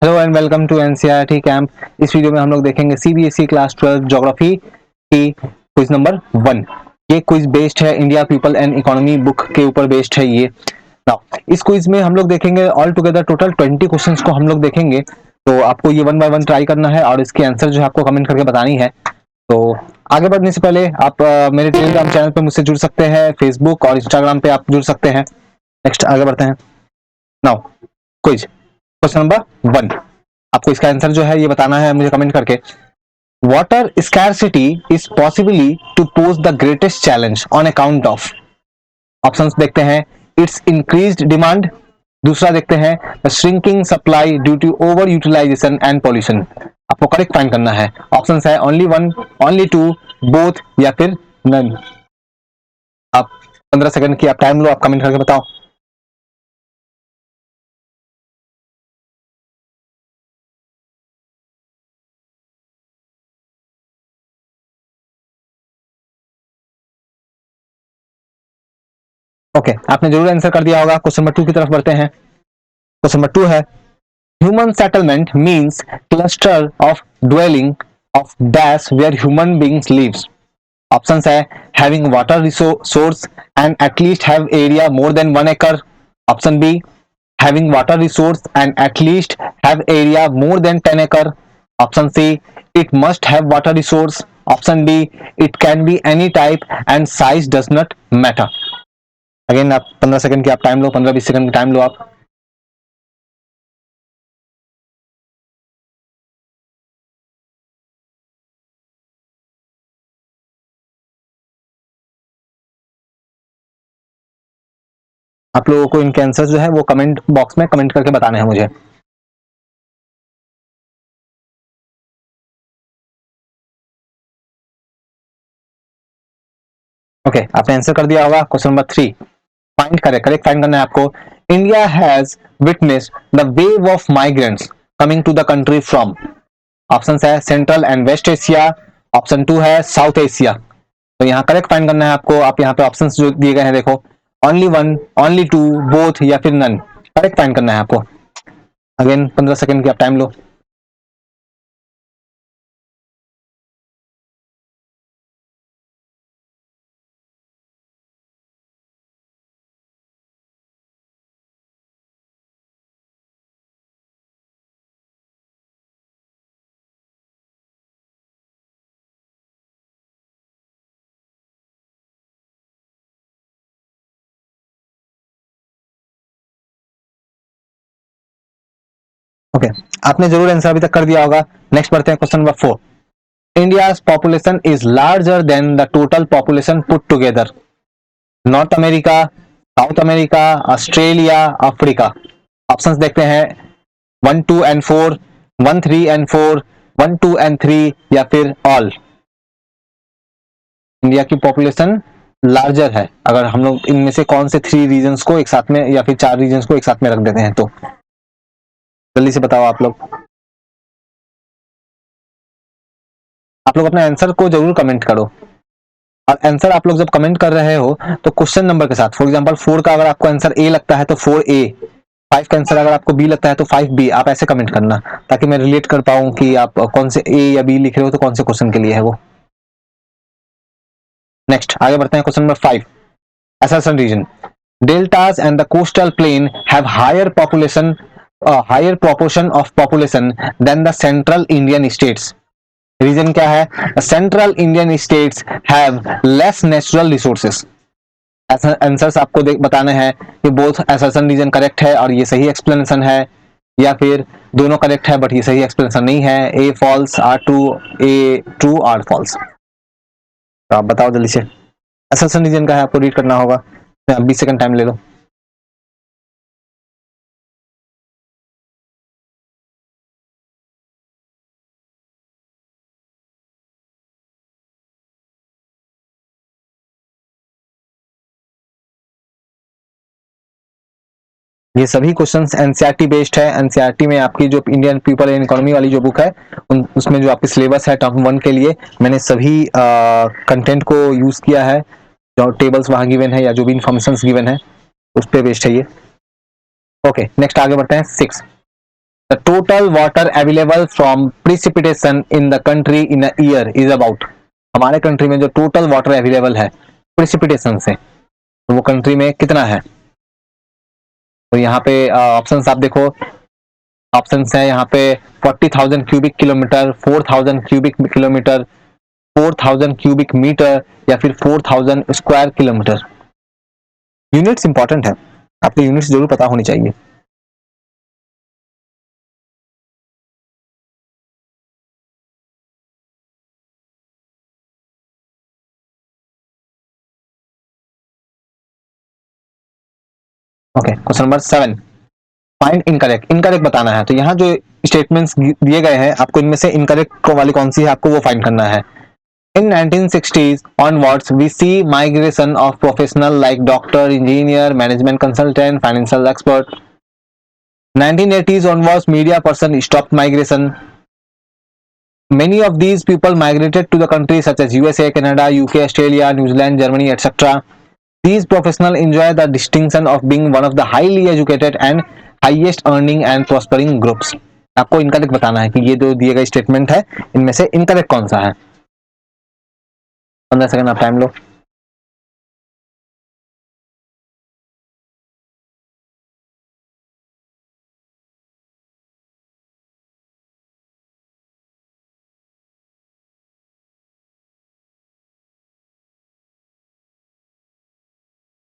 Hello and welcome to NCERT camp. इस video में हम लोग देखेंगे सीबीएसई क्लास 12 ज्योग्राफी की क्विज नंबर 1। ये क्विज बेस्ड है India people and economy book के ऊपर बेस्ड है ये। नाउ इस क्विज में हम लोग देखेंगे ऑल टुगेदर टोटल 20 क्वेश्चंस को हम लोग देखेंगे। तो आपको ये वन बाय वन ट्राई करना है और इसकी आंसर जो है आपको कमेंट करके बतानी है। तो आगे बढ़ने से पहले आप मेरे टेलीग्राम चैनल पे मुझसे जुड़ सकते हैं, फेसबुक और इंस्टाग्राम पे आप जुड़ सकते हैं। नेक्स्ट आगे बढ़ते हैं। नाउ क्विज क्वेश्चन नंबर 1, आपको इसका आंसर जो है ये बताना है मुझे कमेंट करके। Water scarcity is possibly to pose the greatest challenge on account of. Options देखते हैं, इट्स इंक्रीज्ड डिमांड। दूसरा देखते हैं, the shrinking supply due to over utilization and pollution. आपको करेक्ट फाइंड करना है। ऑप्शंस है only one, only two, both या फिर नन। आप 15 सेकंड की आप टाइम लो, आप कमेंट करके बताओ। ओके, आपने जरूर आंसर कर दिया होगा। क्वेश्चन नंबर 2 की तरफ बढ़ते हैं। क्वेश्चन नंबर 2 है, human settlement means cluster of dwelling of dash where human beings lives. Options है, having water resource and at least have area more than 1 acre। Option B, having water resource and at least have area more than 10 acre। option C, it must have water resource। option D, it can be any type and size does not matter। Again आप 15 second की आप time लो, 15-20 second की time लो आप। आप लोगों को इनके answer जो है वो कमेंट बॉक्स में कमेंट करके बताने हैं मुझे। ओके, आपने आंसर कर दिया होगा। Question number 3, find correct find करना है आपको। India has witnessed the wave of migrants coming to the country from. Option है, Central and West Asia. Option 2 है, साउथ एशिया। तो यहाँ करेक्ट फाइंड करना है आपको। आप यहाँ पे ऑप्शंस जो दिए गए हैं देखो, only one, only two, both या फिर नन। करेक्ट फाइंड करना है आपको। अगेन 15 सेकंड की आप टाइम लो। ओके, आपने जरूर आंसर अभी तक कर दिया होगा। नेक्स्ट बढ़ते हैं question number 4। India's population is larger than the total population put together। North America, south America, Australia, Africa. Options देखते हैं, 1, 2 एंड 4, 1, 3 एंड 4, 1, 2 एंड 3 या फिर ऑल। इंडिया की पॉपुलेशन लार्जर है अगर हम लोग इनमें से कौन से 3 रीजन्स को एक साथ में या फिर 4 रीजन्स को एक साथ में रख देते हैं। तो जल्दी से बताओ आप लोग। आप लोग अपने आंसर को जरूर कमेंट करो। और आंसर आप लोग जब कमेंट कर रहे हो तो क्वेश्चन नंबर के साथ, फॉर एग्जांपल 4 का अगर आपको आंसर ए लगता है तो 4A, 5 का आंसर अगर आपको बी लगता है तो 5B। आप ऐसे कमेंट करना ताकि मैं रिलेट कर पाऊं कि आप कौन से ए या बी लिख रहे हो तो कौन से क्वेश्चन के लिए है वो। नेक्स्ट आगे बढ़ते हैं। Question number 5, assertion reason. Deltas and the coastal plain have higher population, higher proportion of population than the central Indian states. Reason क्या है? Central Indian states have less natural resources. Answers आपको बताने हैं कि both assertion reason correct है और ये सही एक्सप्लेनेशन है, या फिर दोनों करेक्ट है बट ये सही एक्सप्लेनेशन नहीं है। A false, R true, A true, R false. तो आप बताओ जल्दी से। असर्शन रीजन का है, आपको रीड करना होगा। 20 सेकंड टाइम ले लो। ये सभी क्वेश्चंस एनसीईआरटी बेस्ड है। एनसीईआरटी में आपकी जो इंडियन पीपल एंड इकोनॉमी वाली जो बुक है उसमें जो आपकी सिलेबस है टर्म 1 के लिए मैंने सभी कंटेंट को यूज किया है। जो टेबल्स वहां गिवन है या जो भी इंफॉर्मेशन गिवन है उस पे बेस्ड है ये। ओके, नेक्स्ट आगे बढ़ते हैं 6। The total water available from precipitation in the country in a year is about, हमारे कंट्री में जो टोटल वाटर अवेलेबल है प्रिसिपिटेशन से, तो वो कंट्री में कितना है। तो यहाँ पे ऑप्शंस आप देखो, ऑप्शंस है यहाँ पे 40,000 cubic kilometre, 4,000 cubic kilometre, 4,000 cubic metre, या फिर 4,000 स्क्वायर किलोमीटर। यूनिट्स इंपॉर्टेंट है, आपको यूनिट्स जरूर पता होनी चाहिए। Okay, question number 7, find incorrect, incorrect बताना है। तो यहाँ जो स्टेटमेंट्स दिए गए हैं आपको, इनमें से इनकरेक्ट वाली कौन सी है आपको वो फाइंड करना है। In 1960s onwards, we see migration of professional like doctor, engineer, management consultant, financial expert. 1980s onwards, media person stopped migration. Many of these people migrated to the countries such as USA, Canada, UK, Australia, New Zealand, Germany, etc. These professionals enjoy the distinction of being one of the highly educated and highest earning and prospering groups. आपको incorrect बताना है कि ये जो दिए गए statement है इनमें से इनकरेक्ट कौन सा है। 15 सेकंड आप टाइम लो।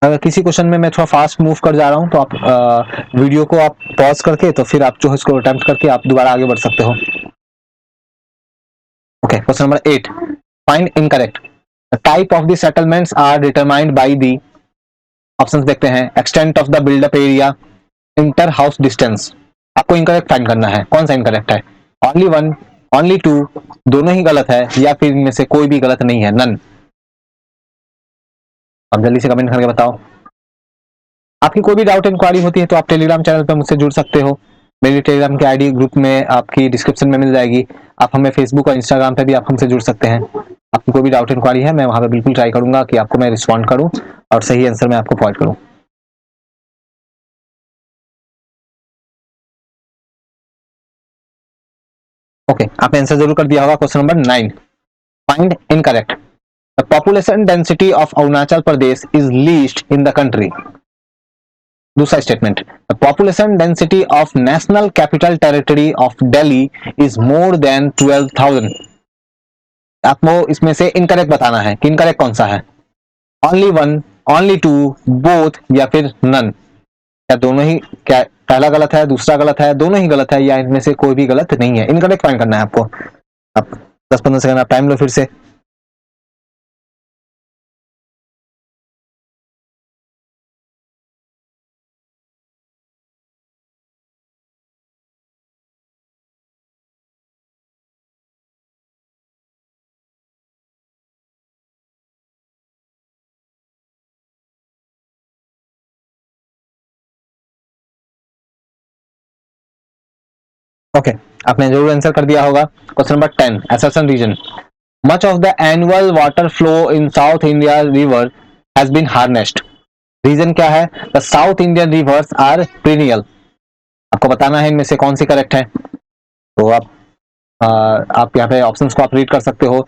अगर किसी क्वेश्चन में मैं थोड़ा फास्ट मूव कर जा रहा हूं तो आप वीडियो को आप पॉज करके तो फिर आप जो है इसको अटेम्प्ट करके आप दोबारा आगे बढ़ सकते हो। Okay, question number 8, find incorrect. The type of the settlements are determined by the, options देखते हैं, extent of the buildup area, inter house distance. आपको इनकरेक्ट फाइंड करना है, कौन सा इनकरेक्ट है। ओनली वन, ओनली टू, दोनों ही गलत है, या फिर इनमें से कोई भी गलत नहीं है, नन। अब जल्दी से कमेंट करके बताओ। आपकी कोई भी डाउट इंक्वायरी होती है तो आप टेलीग्राम चैनल पर मुझसे जुड़ सकते हो। मेरी टेलीग्राम की आईडी ग्रुप में आपकी डिस्क्रिप्शन में मिल जाएगी। आप हमें फेसबुक और इंस्टाग्राम पे भी आप हमसे जुड़ सकते हैं। आपकी कोई भी डाउट इंक्वायरी है मैं वहां पे बिल्कुल ट्राई करूंगा कि आपको मैं रिस्पॉन्ड करूं और सही आंसर मैं आपको प्रोवाइड करूं। ओके, आपने आंसर जरूर कर दिया होगा। Question number 9, find incorrect. The population density of Arunachal Pradesh is least in the country. दूसरा statement, the population density of national capital territory of Delhi is more than 12,000। आपको इसमें से इनकरेक्ट बताना है कि इनकरेक्ट कौन सा है। Only one, only two, both, या फिर नन। क्या दोनों ही, क्या पहला गलत है, दूसरा गलत है, दोनों ही गलत है, या इनमें से कोई भी गलत नहीं है। इनकरेक्ट फाइंड करना है आपको। आप 10-15 सेकंड आप टाइम लो फिर से। ओके, आपने जरूर आंसर कर दिया होगा। Question number 10, assertion reason. Much of the annual water flow in south India river has been harnessed. Reason क्या है। The south Indian rivers are perennial. आपको बताना है इनमें से कौन सी करेक्ट है। तो आप यहाँ पे ऑप्शंस को आप रीड कर सकते हो।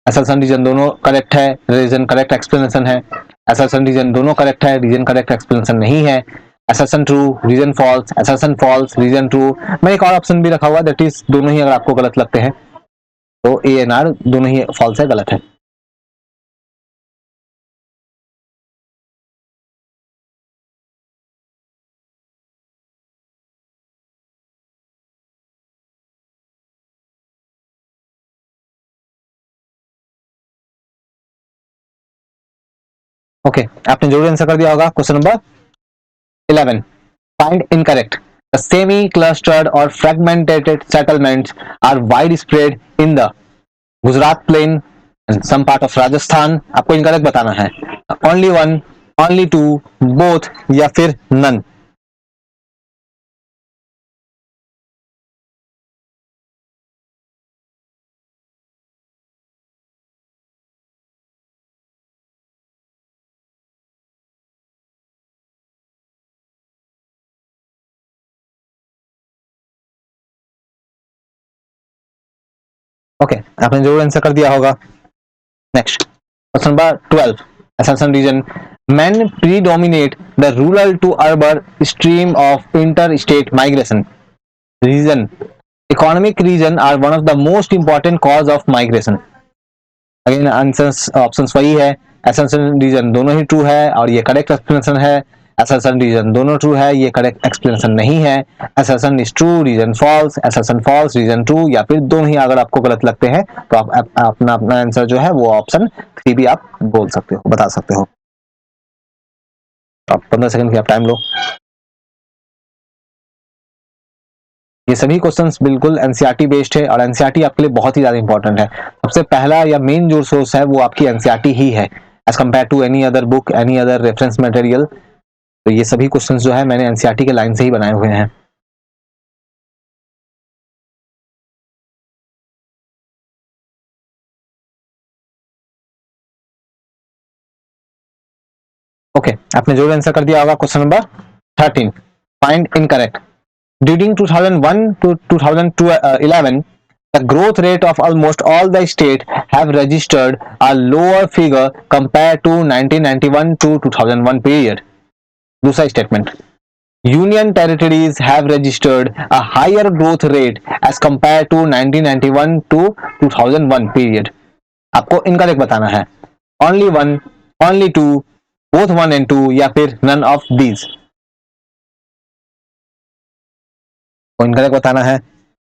असर्शन रीजन दोनों करेक्ट है, रीजन करेक्ट एक्सप्लेनेशन है। असर्शन रीजन दोनों करेक्ट है, रीजन करेक्ट एक्सप्लेनेशन नहीं है। Assertion true, reason false, assertion false, reason true. मैं एक और ऑप्शन भी रखा हुआ, दैट इज दोनों ही अगर आपको गलत लगते हैं तो ए एन आर दोनों ही फॉल्स है, गलत है। ओके, आपने जरूर आंसर कर दिया होगा। Question number 11, find incorrect. The semi-clustered or fragmented settlements are widespread in the Gujarat plain and some part of Rajasthan. आपको इनकरेक्ट बताना है। Only one, only two, both, या फिर none। ओके, आपने जरूर आंसर कर दिया होगा। Next question number 12, ascension region. Men predominate the rural to urban stream of interstate migration. Reason: economic region are one of the most important cause of migration. Again answers options वही है, ascension region दोनों ही true है और ये correct explanation है। ascension region दोनों true है, ये करेक्ट एक्सप्लेनेशन नहीं है। ascension is true, reason false, ascension false, reason true, या फिर दोनों ही अगर आपको गलत लगते हैं तो आप अपना अपना आंसर जो है वो ऑप्शन 3 भी आप बोल सकते हो, बता सकते हो। आप 15 सेकंड की आप टाइम लो। ये सभी क्वेश्चंस बिल्कुल एनसीईआरटी बेस्ड है और एनसीईआरटी आपके लिए बहुत ही ज्यादा इंपॉर्टेंट है। सबसे पहला या मेन जो सोर्स है वो आपकी एनसीईआरटी ही है as compare to any other book, any other reference material. तो ये सभी क्वेश्चंस जो है मैंने एनसीईआरटी के लाइन से ही बनाए हुए हैं। ओके, आपने जरूर आंसर कर दिया होगा। Question number 13, find incorrect. During 2001 to 2011, the growth rate of almost all the states have registered a lower figure compared to 1991 to 2001 period. दूसरा statement, Union territories have registered a higher growth rate as compared to 1991 to 2001 period. आपको incorrect बताना है, only one, only two, both one and two, या फिर none of these। तो incorrect बताना है,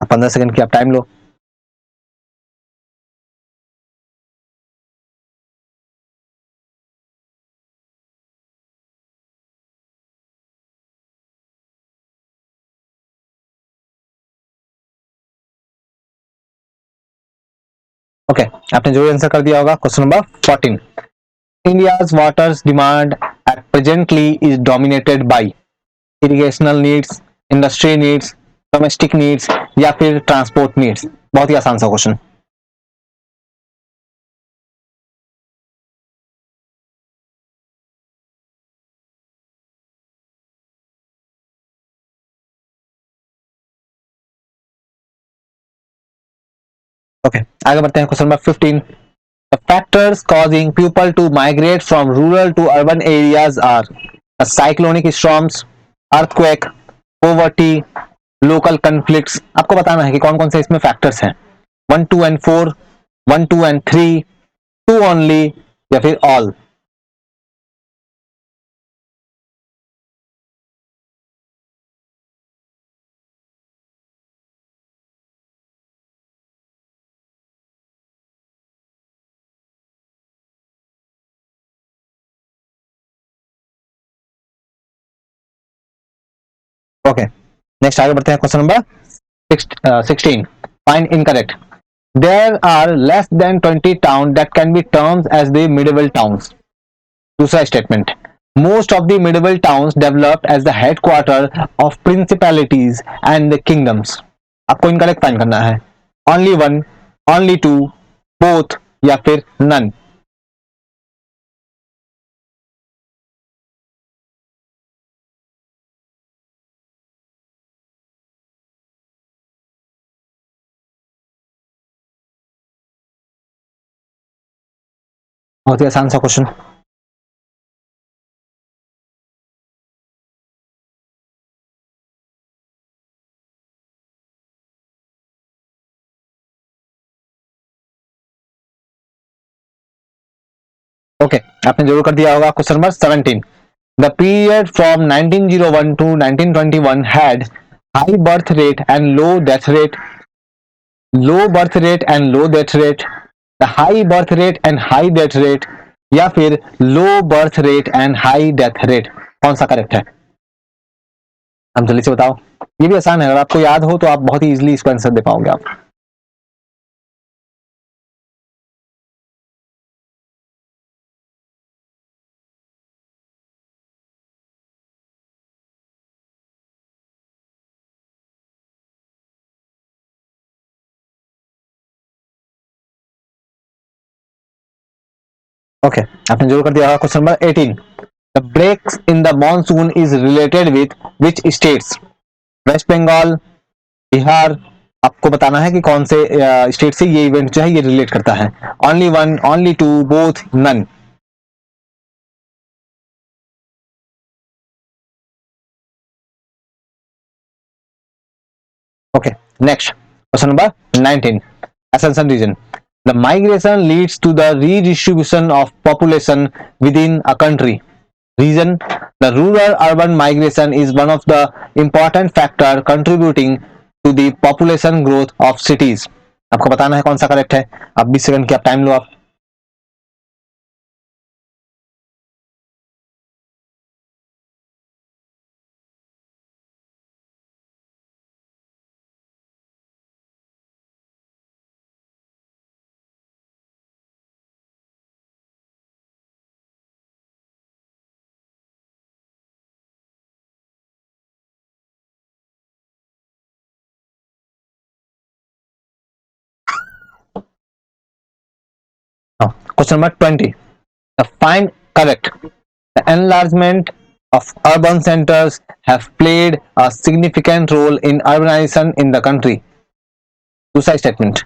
15 second की आप टाइम लो। ओके, आपने जरूर आंसर कर दिया होगा। Question number 14, India's water demand at presently is dominated by irrigational needs, industry needs, domestic needs, या फिर ट्रांसपोर्ट नीड्स। बहुत ही आसान सा क्वेश्चन। ओके, आगे बढ़ते हैं। Question number 15, the factors causing people to migrate from rural to urban areas are cyclonic storms, earthquake, poverty, local conflicts। आपको बताना है कि कौन कौन से इसमें फैक्टर्स हैं। 1, 2 and 4, 1, 2 and 3, 2 only, या फिर all। ओके, नेक्स्ट आगे बढ़ते हैं। Question number 16, find incorrect. There are less than 20 towns that can be termed as the medieval towns. दूसरा statement, most of the medieval towns developed as the headquarter of principalities and the kingdoms। आपको incorrect find करना है, only one, only two, both, या फिर none। बहुत ही आसान सा question. Okay, आपने जरूर कर दिया होगा। Question number 17, the period from 1901 to 1921 had high birth rate and low death rate, low birth rate and low death rate, the high birth rate and high death rate, या फिर low birth rate and high death rate। कौन सा correct है? हम जल्दी से बताओ। ये भी आसान है, अगर आपको याद हो तो आप बहुत ही इजीली इसको आंसर दे पाओगे आप। ओके, आपने जरूर कर दिया होगा। Question number 18, the breaks in the monsoon is related with which states? West Bengal, Bihar, आपको बताना है कि कौन से स्टेट से ये इवेंट जो है ये रिलेट करता है। Only one, only two, both, none. Okay, next question number 19. Ascension region. The migration leads to the redistribution of population within a country. Region. The rural-urban migration is one of the important factor contributing to the population growth of cities. आपको बताना है कौन सा correct है। अब 20 second की आप time लो आप। Question number 20. Find correct. The enlargement of urban centers have played a significant role in urbanization in the country. दूसरा statement.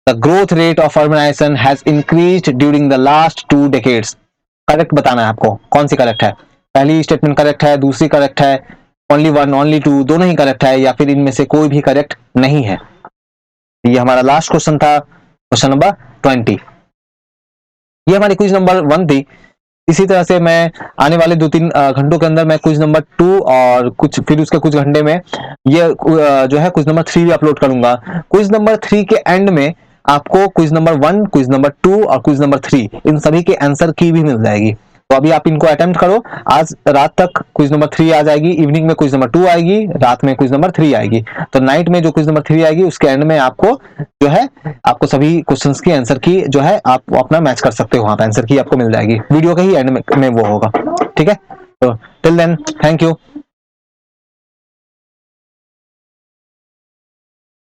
The growth rate of urbanization has increased during the last 2 decades. Correct बताना है आपको, कौन C correct है। पहली statement correct है, दूसरी correct है, ओनली वन, ओनली टू, दोनों ही करेक्ट है, या फिर इनमें से कोई भी करेक्ट नहीं है। ये हमारा लास्ट क्वेश्चन था, क्वेश्चन नंबर 20। ये हमारी क्विज नंबर 1 थी। इसी तरह से मैं आने वाले 2-3 घंटों के अंदर मैं क्विज नंबर 2 और कुछ फिर उसके कुछ घंटे में ये जो है क्विज नंबर 3 भी अपलोड करूंगा। क्विज नंबर 3 के एंड में आपको क्विज नंबर 1, क्विज नंबर 2 और क्विज नंबर 3 इन सभी के आंसर की भी मिल जाएगी। तो अभी आप इनको अटेम्प्ट करो। आज रात तक क्विज नंबर 3 आ जाएगी, इवनिंग में क्विज नंबर 2 आएगी, रात में क्विज नंबर 3 आएगी। तो नाइट में जो क्विज नंबर 3 आएगी उसके एंड में आपको जो है आपको सभी क्वेश्चंस की आंसर की जो है आप अपना मैच कर सकते हो, वहां पे आंसर की आपको मिल जाएगी। वीडियो के ही एंड में वो होगा। ठीक है, तो टिल देन थैंक यू।